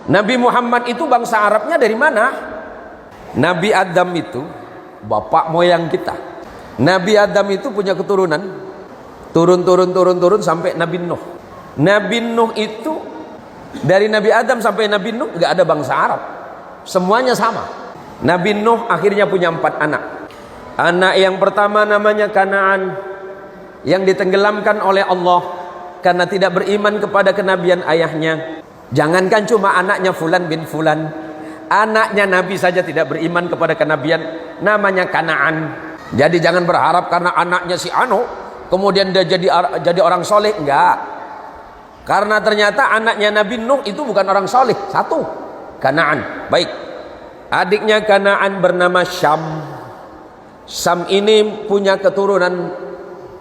Nabi Muhammad itu bangsa Arabnya dari mana? Nabi Adam itu bapak moyang kita. Nabi Adam itu punya keturunan, turun sampai Nabi Nuh. Nabi Nuh itu dari Nabi Adam sampai Nabi Nuh nggak ada bangsa Arab, semuanya sama. Nabi Nuh akhirnya punya 4 anak. Anak yang pertama namanya Kanaan, yang ditenggelamkan oleh Allah karena tidak beriman kepada kenabian ayahnya. Jangankan cuma anaknya Fulan bin Fulan, anaknya Nabi saja tidak beriman kepada kenabian, namanya Kanaan. Jadi jangan berharap karena anaknya si Anu kemudian dia jadi orang soleh, enggak. Karena ternyata anaknya Nabi Nuh itu bukan orang soleh, satu Kanaan. Baik, adiknya Kanaan bernama Syam. Syam ini punya keturunan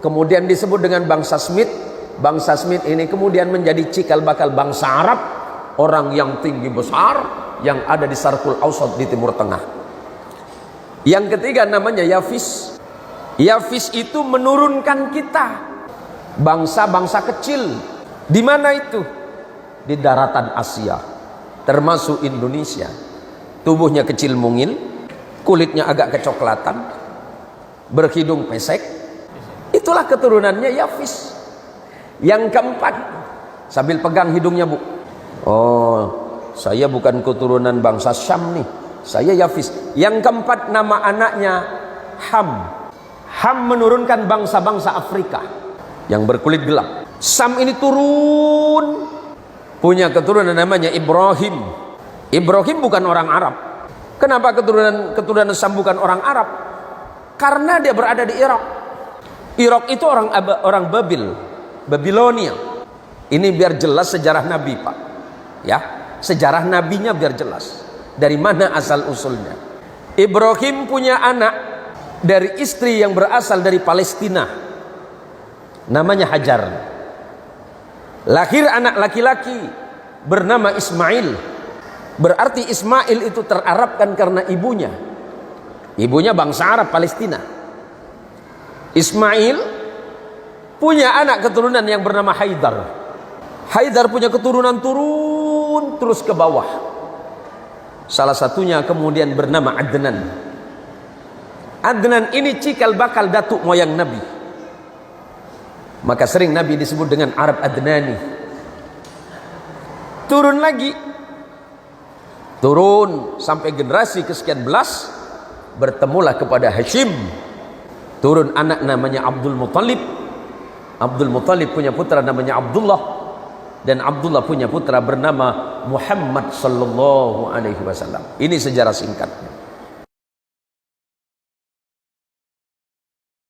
kemudian disebut dengan bangsa Smith. Bangsa Smith ini kemudian menjadi cikal bakal bangsa Arab, orang yang tinggi besar yang ada di Syarqul Awsat di Timur Tengah. Yang ketiga namanya Yafis. Yafis itu menurunkan kita, bangsa-bangsa kecil. Di mana itu? Di daratan Asia, termasuk Indonesia. Tubuhnya kecil mungil, kulitnya agak kecoklatan, berhidung pesek. Itulah keturunannya Yafis. Yang keempat, sambil pegang hidungnya, Bu. Oh, saya bukan keturunan bangsa Syam nih, saya Yafis. Yang keempat nama anaknya Ham. Ham menurunkan bangsa-bangsa Afrika yang berkulit gelap. Sam ini turun punya keturunan namanya Ibrahim. Ibrahim bukan orang Arab. Kenapa keturunan Sam bukan orang Arab? Karena dia berada di Irak. Irak itu orang Babilonia. Ini biar jelas sejarah Nabi, Pak. Ya, sejarah nabinya biar jelas. Dari mana asal usulnya? Ibrahim punya anak dari istri yang berasal dari Palestina. Namanya Hajar. Lahir anak laki-laki bernama Ismail. Berarti Ismail itu terarabkan karena ibunya. Ibunya bangsa Arab Palestina. Ismail punya anak keturunan yang bernama Haidar. Haidar punya keturunan turun terus ke bawah. Salah satunya kemudian bernama Adnan. Adnan ini cikal bakal datuk moyang Nabi. Maka sering Nabi disebut dengan Arab Adnani. Turun lagi, turun sampai generasi kesekian belas, bertemulah kepada Hashim. Turun anak namanya Abdul Muttalib. Abdul Muttalib punya putra namanya Abdullah, dan Abdullah punya putra bernama Muhammad sallallahu alaihi wasallam. Ini sejarah singkat.